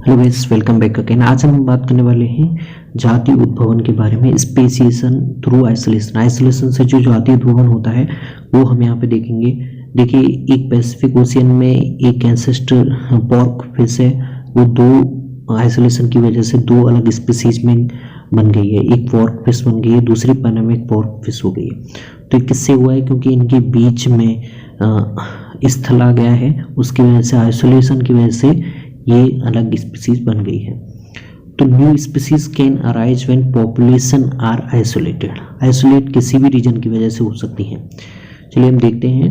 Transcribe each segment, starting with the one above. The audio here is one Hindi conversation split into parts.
Hello guys, welcome back again. आज हम बात करने वाले हैं जातीय उद्भवन के बारे में, स्पेसिएशन थ्रू आइसोलेशन। आइसोलेशन से जो जातीय उद्भवन होता है वो हम यहाँ पे देखेंगे। देखिए, एक पैसिफिक ओशियन में एक एंसेस्टर पॉर्क फिश है, वो दो आइसोलेशन की वजह से दो अलग स्पीसीज में बन गई है। एक पॉर्क फिश बन गई है, दूसरी पैनामिक पॉर्क फिश हो गई है। तो किससे हुआ है? क्योंकि इनके बीच में स्थल आ गया है, उसकी वजह से आइसोलेशन की वजह से ये अलग स्पीसीज बन गई है। तो new species can arise when population are isolated. Isolate किसी भी रीजन की वजह से हो सकती है। चलिए हम देखते हैं।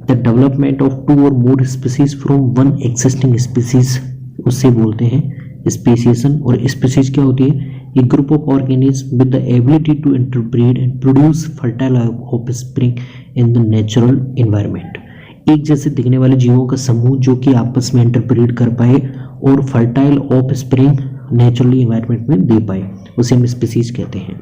The development of two or more species from one existing species, उससे बोलते हैं स्पेसिएशन। और स्पीसीज क्या होती है? A group of organism with the ability to interbreed and produce fertile offspring in the natural environment. एक जैसे दिखने वाले जीवों का समूह जो कि आपस में इंटरब्रीड कर पाए और फर्टाइल ऑफस्प्रिंग नेचुरली एनवायरनमेंट में दे पाए, उसे हम स्पीसीज कहते हैं।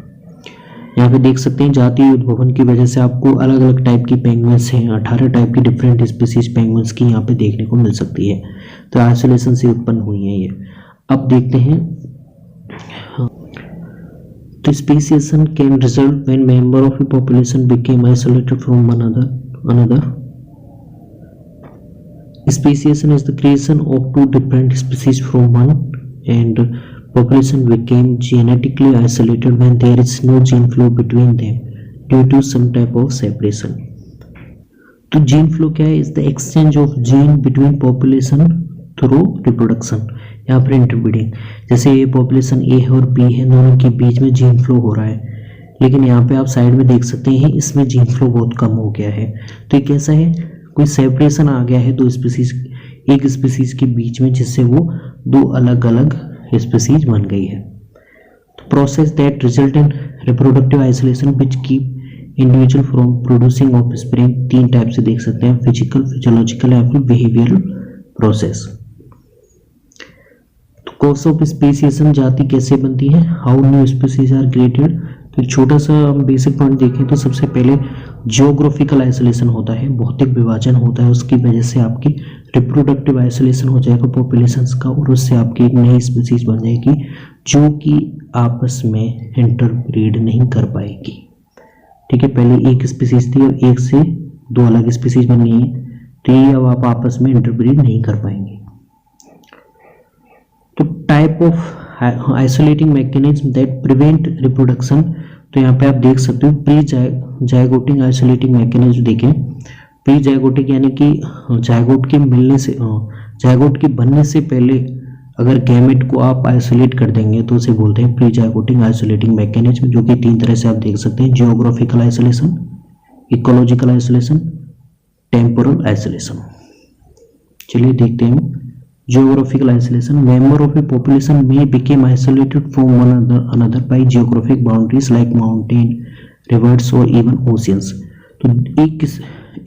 यहाँ पे देख सकते हैं जातीय उद्भवन की वजह से आपको अलग अलग टाइप की पेंगुइन्स हैं, 18 टाइप की डिफरेंट स्पीसीज पेंगुइन्स की यहाँ पे देखने को मिल सकती है। तो आइसोलेशन से उत्पन्न हुई है ये। अब देखते हैं। तो speciation can result when member of A population became isolated from another. Speciation is the creation of two different species from one, and population became genetically isolated when there is no gene flow between them due to some type of separation. तो gene flow क्या है? Is the exchange of gene between population through reproduction, यहाँ पर interbreeding। जैसे ये population A है और B है, दोनों के बीच में gene flow हो रहा है, लेकिन यहाँ पे आप साइड में देख सकते हैं इसमें gene flow बहुत कम हो गया है। तो ये कैसा है? कोई सेपरेशन आ गया है दो स्पीसीज, एक स्पीसीज के बीच में, जिससे वो दो अलग अलग स्पीसीज बन गई है। तो process that result in reproductive isolation which keep individual from producing offspring. तीन टाइप से देख सकते हैं, फिजिकल, फिजियोलॉजिकल या फिर बिहेवियरल प्रोसेस। तो कॉज ऑफ स्पेसिएशन, जाति कैसे बनती है? How new species are created. तो छोटा सा बेसिक पॉइंट देखें तो सबसे पहले जियोग्राफिकल आइसोलेशन होता है, भौतिक विभाजन होता है, उसकी वजह से आपकी रिप्रोडक्टिव आइसोलेशन हो जाएगा पॉपुलेशंस का, और उससे आपकी एक नई स्पीसीज बन जाएगी जो कि आपस में इंटरब्रीड नहीं कर पाएगी। ठीक है, पहले एक स्पीसीज थी और एक से दो अलग स्पीसीज बन गई है, तो ये अब आप आपस में इंटरब्रीड नहीं कर पाएंगे। तो type of isolating mechanism that prevent reproduction, तो यहाँ पे आप देख सकते हो प्री जायगोटिक आइसोलेटिंग मैकेनिज्म। देखें, प्री जायगोटिक यानी कि जायगोट के मिलने से, जायगोट के बनने से पहले अगर गैमेट को आप आइसोलेट कर देंगे तो उसे बोलते हैं प्री जायगोटिक आइसोलेटिंग मैकेनिज्म, जो कि तीन तरह से आप देख सकते हैं: geographical isolation, ecological isolation, temporal isolation. चलिए देखते हैं। Geographical isolation, member of a population may become isolated from one another by geographic boundaries like mountain, rivers or even oceans। तो एक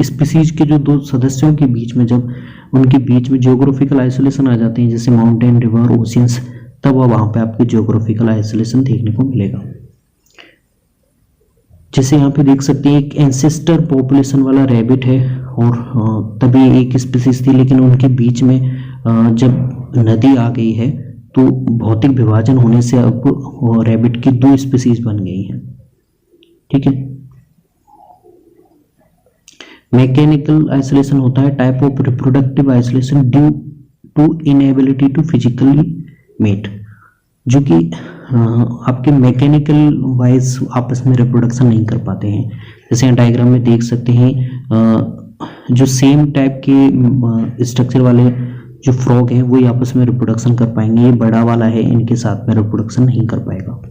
स्पीसीज के जो दो सदस्यों के बीच में, जब उनके बीच में जियोग्राफिकल आइसोलेशन आ जाते हैं, जैसे माउंटेन, रिवर, ओशियंस, तब वहां पे आपको जियोग्राफिकल आइसोलेशन देखने को मिलेगा। जैसे यहाँ पे देख सकते हैं एक एंसेस्टर पॉपुलेशन वाला रैबिट है, और तभी एक स्पीसीज थी, लेकिन उनके बीच में जब नदी आ गई है तो भौतिक विभाजन होने से अब रैबिट की दो स्पीसीज बन गई हैं। ठीक है। मैकेनिकल आइसोलेशन होता है type of reproductive isolation due to inability to physically mate, जो कि आपके मैकेनिकल वाइज आपस में रिप्रोडक्शन नहीं कर पाते हैं। जैसे यहाँ डायग्राम में देख सकते हैं, जो सेम टाइप के स्ट्रक्चर वाले जो फ्रॉग हैं वो आपस में रिप्रोडक्शन कर पाएंगे, ये बड़ा वाला है, इनके साथ में रिप्रोडक्शन नहीं कर पाएगा।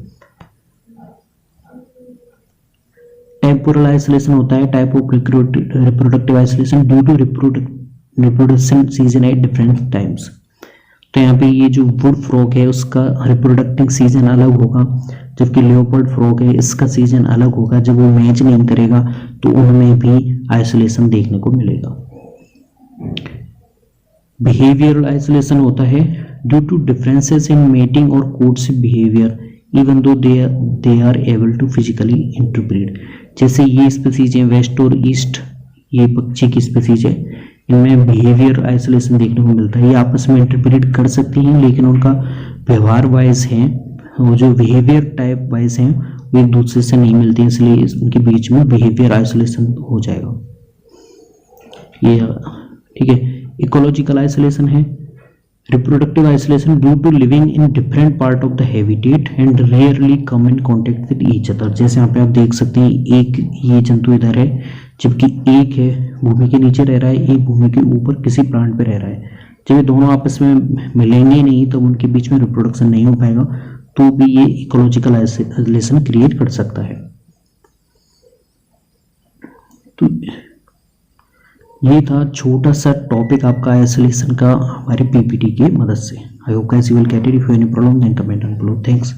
टेम्पोरल आइसोलेशन होता है type of reproductive isolation due to reproduction season at different times. तो यहाँ पे ये जो वुड फ्रॉग है उसका रिप्रोडक्टिंग सीजन अलग होगा, जबकि लियोपर्ड फ्रॉग है इसका सीजन अलग होगा। जब वो मैच नहीं करेगा तो उनमें भी आइसोलेशन देखने को मिलेगा। बिहेवियरल आइसोलेशन होता है due to differences in mating or courtship behaviour even though they are able to physically interbreed. जैसे ये स्पीसीज है वेस्ट और ईस्ट, ये पक्षी की स्पीसीज है, इनमें बिहेवियर आइसोलेशन देखने को मिलता है। ये आपस में इंटरप्रेट कर सकती हैं, लेकिन उनका व्यवहार वाइज है, वो जो बिहेवियर टाइप वाइज हैं वो एक दूसरे से नहीं मिलती, इसलिए उनके बीच में बिहेवियर आइसोलेशन हो जाएगा ये। ठीक है, इकोलॉजिकल आइसोलेशन है reproductive isolation due to living in different part of the habitat and rarely come in contact with each other. जैसे यहाँ पे आप देख सकते हैं एक ये जंतु इधर है, जबकि एक है भूमि के नीचे रह रहा है, एक भूमि के ऊपर किसी प्लांट पे रह रहा है। जब ये दोनों आपस में मिलेंगे नहीं तो उनके बीच में रिप्रोडक्शन नहीं हो पाएगा, तो भी ये इकोलॉजिकल आइसोलेशन क्रिएट कर सकता है। तो ये था छोटा सा टॉपिक आपका आइसोलेशन का हमारे पीपीटी की मदद से। I hope guys you will get it. If you have any problem then comment down below. Thanks.